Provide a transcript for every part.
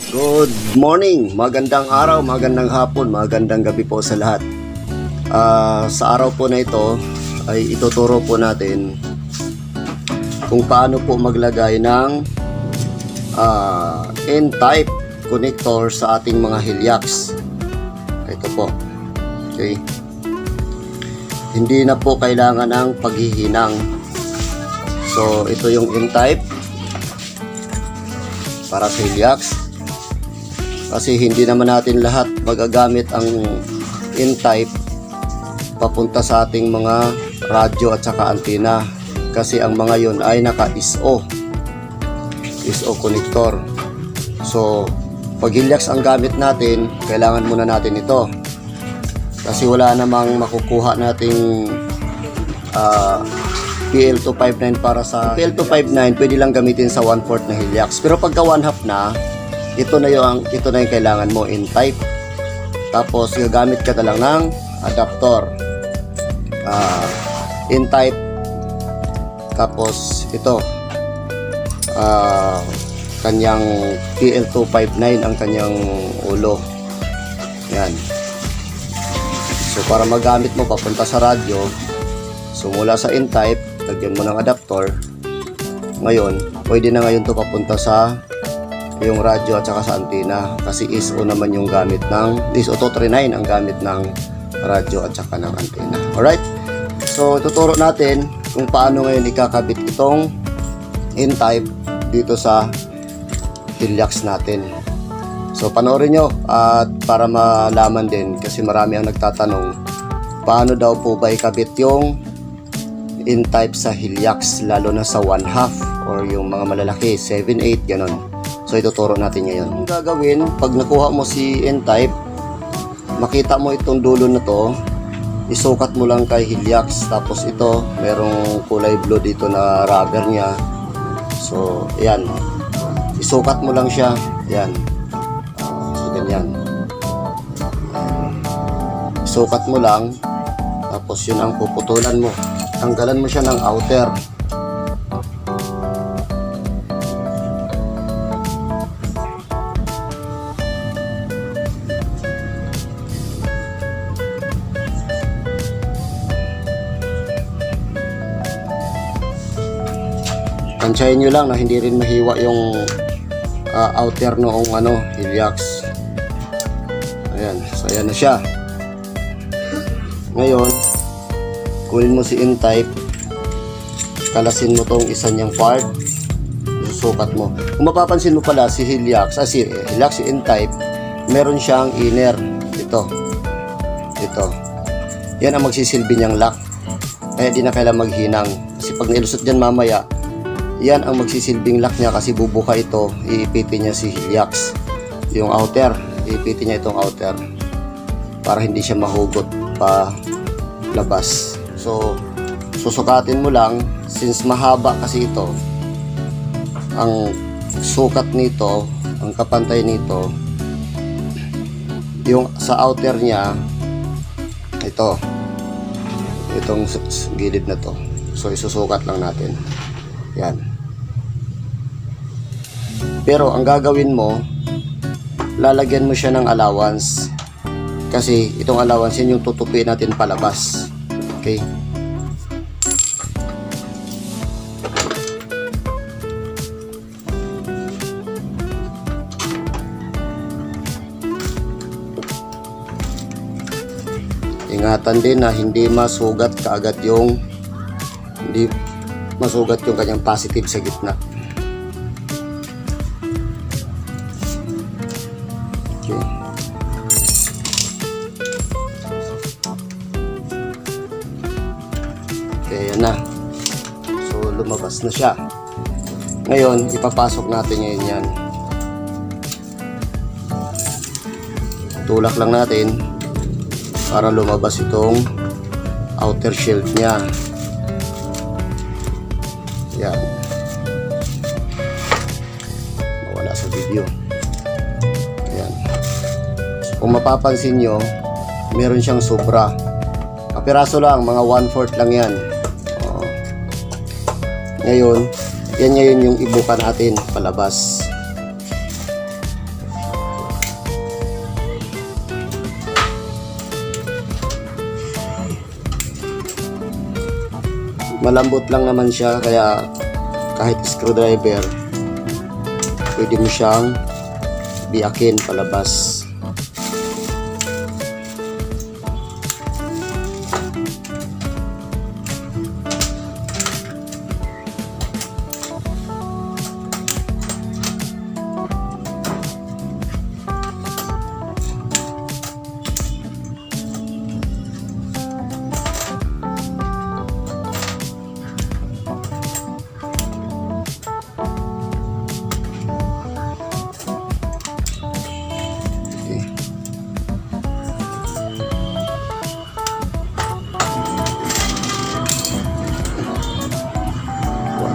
Good morning, magandang araw, magandang hapon, magandang gabi po sa lahat. Sa araw po na ito ay ituturo po natin kung paano po maglagay ng N-type connector sa ating mga Hilux. Ito po. Okay. Hindi na po kailangan ng paghihinang. So ito yung N-type para sa Hilux. Kasi hindi naman natin lahat magagamit ang N-type papunta sa ating mga radyo at saka antena, kasi ang mga yon ay naka ISO connector. So pag Hilux ang gamit natin, kailangan muna natin ito, kasi wala namang makukuha nating PL259 para sa PL259. Pwede lang gamitin sa 1/4 na Hilux, pero pagka 1/2 na, ito na yung kailangan mo, N-type. Tapos gagamit ka na lang ng adapter, N-type. Tapos ito kanyang PL259 ang kanyang ulo. Yan. So para magamit mo papunta sa radyo, so mula sa N-type, lagyan mo ng adapter. Ngayon, pwede na ngayon to papunta sa yung radyo at saka sa antena, kasi ISO naman yung gamit ng ISO 239 ang gamit ng radyo at saka ng antena. Alright, so tuturo natin kung paano ngayon ikakabit itong N-type dito sa Hilux natin. So panoorin nyo at para malaman din, kasi marami ang nagtatanong paano daw po ba ikabit yung N-type sa Hilux, lalo na sa 1/2 or yung mga malalaki 7/8 ganon. So ituturo natin ngayon. Ang gagawin, pag nakuha mo si N-type, makita mo itong dulo na to, isukat mo lang kay Hilux. Tapos ito, merong kulay blue dito na rubber niya. So ayan, isukat mo lang siya. Ayan. So ganyan. Isukat mo lang, tapos yun ang puputulan mo. Tanggalan mo siya ng outer. Tansyahin nyo lang na hindi rin mahiwa yung outer noong Hilux. Ayan, so ayan na siya. Ngayon, kunin mo si N-type, kalasin mo tong isa niyang part, susukat mo. Kung mapapansin mo pala si Hilux, si N-type, meron siyang inner. Ito. Yan ang magsisilbi niyang lock. Kaya di na kailangan maghinang, kasi pag nilusot dyan mamaya, yan ang magsisilbing lock niya, kasi bubuka ito, iipitin niya si Hilux. Yung outer, iipitin niya itong outer para hindi siya mahugot pa labas. So susukatin mo lang, since mahaba kasi ito, ang sukat nito, ang kapantay nito, yung sa outer niya, itong gilid na to. So isusukat lang natin. Yan. Pero ang gagawin mo, lalagyan mo siya ng allowance, kasi itong allowance yan yung tutupiin natin palabas. Okay? Ingatan din na hindi masugat kaagad yung kanyang positive sa gitna. Okay. Okay, yan na. So lumabas na siya. Ngayon, ipapasok natin ngayon yan. Tulak lang natin para lumabas itong outer shield niya. Yan. Mawala sa video. Yan. So, kung mapapansin nyo, meron siyang sobra. Kapiraso lang, mga 1/4 lang yan. Ngayon, yan ngayon yung ibuka natin palabas. malambot lang naman siya, kaya kahit screwdriver pwede mo siyang biyakin palabas.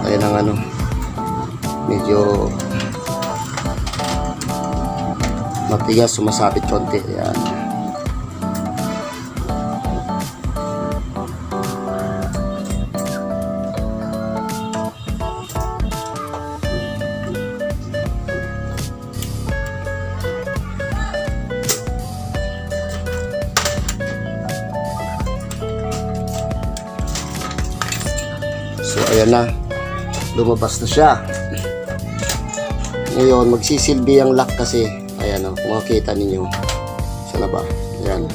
Tayo ng ano, medyo matigas, sumasabit konti. Ayan. So ayan na, lumabas na siya. Ngayon magsisilbi ang lock kasi. Ayan o, kung makikita ninyo. Sana ba? Ayan.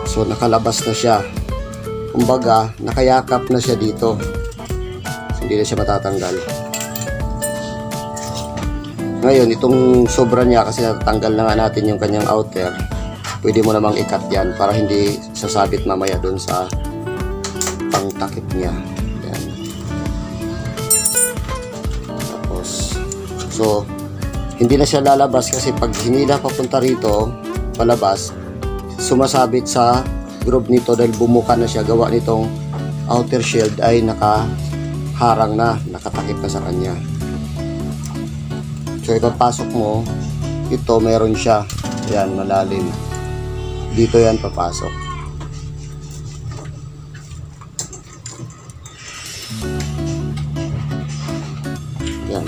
So nakalabas na siya. Kumbaga nakayakap na siya dito. So, hindi na siya matatanggal. Ngayon itong sobra niya, kasi natatanggal na nga natin yung kanyang outer, pwede mo namang ikat yan para hindi sasabit mamaya doon sa pangtakip niya. So, hindi na siya lalabas kasi pag hinila papunta rito, palabas, sumasabit sa groove nito dahil bumuka na siya. Gawa nitong outer shield ay nakaharang na, nakatakip na sa kanya. So, ipapasok mo, ito meron siya. Ayan, malalim. Dito yan papasok. Ayan.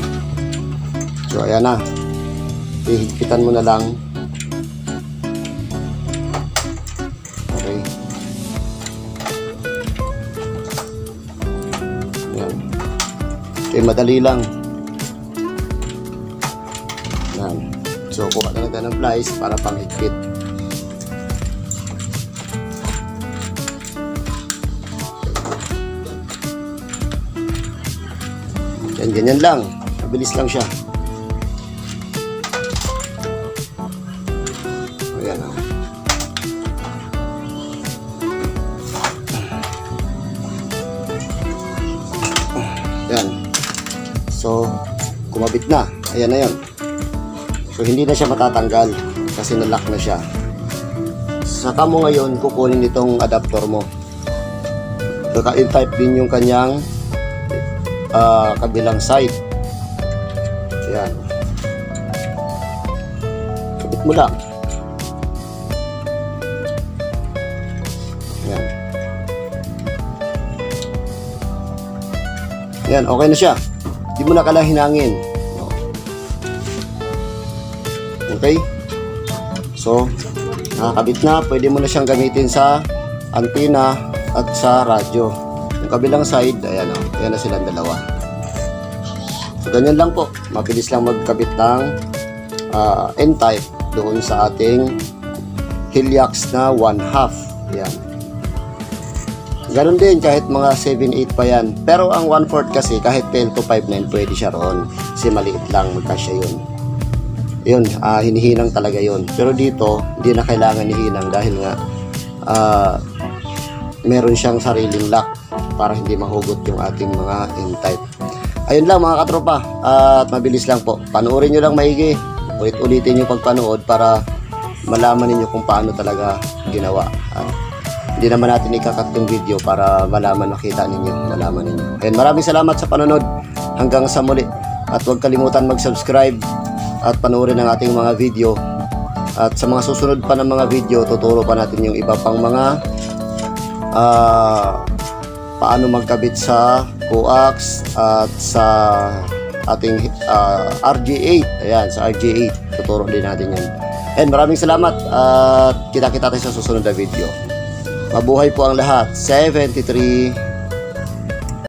So ayan na, hihigpitan mo na lang. Okay. Ayan. Okay, madali lang. Ayan. So kuha na natin ng pliers para panghigpit. Yan, ganyan lang, mabilis lang siya. Yan. So, kumabit na. Ayan na yan. So, hindi na siya matatanggal kasi nalock na siya. Saka mo ngayon kukunin itong adapter mo. Naka-in-type din yung kanyang kabilang side. Ayan. Kabit mo lang. Ayan. Yan, okay na siya. Hindi mo na kailangan hinangin. Okay? So, nakakabit na. Pwede mo na siyang gamitin sa antena at sa radyo. Yung kabilang side, ayan o. Ayan na silang dalawa. So, ganyan lang po. Mabilis lang magkabit ng N-type doon sa ating Hilyax na 1/2. Ayan. Ganon din kahit mga 7/8 pa yan. Pero ang 1/4 kasi kahit PL259 pwede siya roon. Kasi maliit lang, magkasya yun. Yun, hinihinang talaga yun. Pero dito, hindi na kailangan hihinang dahil nga meron siyang sariling lock para hindi mahugot yung ating mga N-type. Ayun lang mga katropa. At mabilis lang po. Panoorin nyo lang maigi. Ulit-ulitin yung pagpanood para malaman ninyo kung paano talaga ginawa. Hindi naman natin ikakat yung video para makita ninyo, malaman ninyo. And maraming salamat sa panonood. Hanggang sa muli. At huwag kalimutan mag-subscribe at panoorin ang ating mga video. At sa mga susunod pa ng mga video, tuturo pa natin yung iba pang mga paano magkabit sa coax at sa ating RG8. Ayan, sa RG8. Tuturo din natin yan. And maraming salamat at kita-kita tayo sa susunod na video. Mabuhay po ang lahat. 73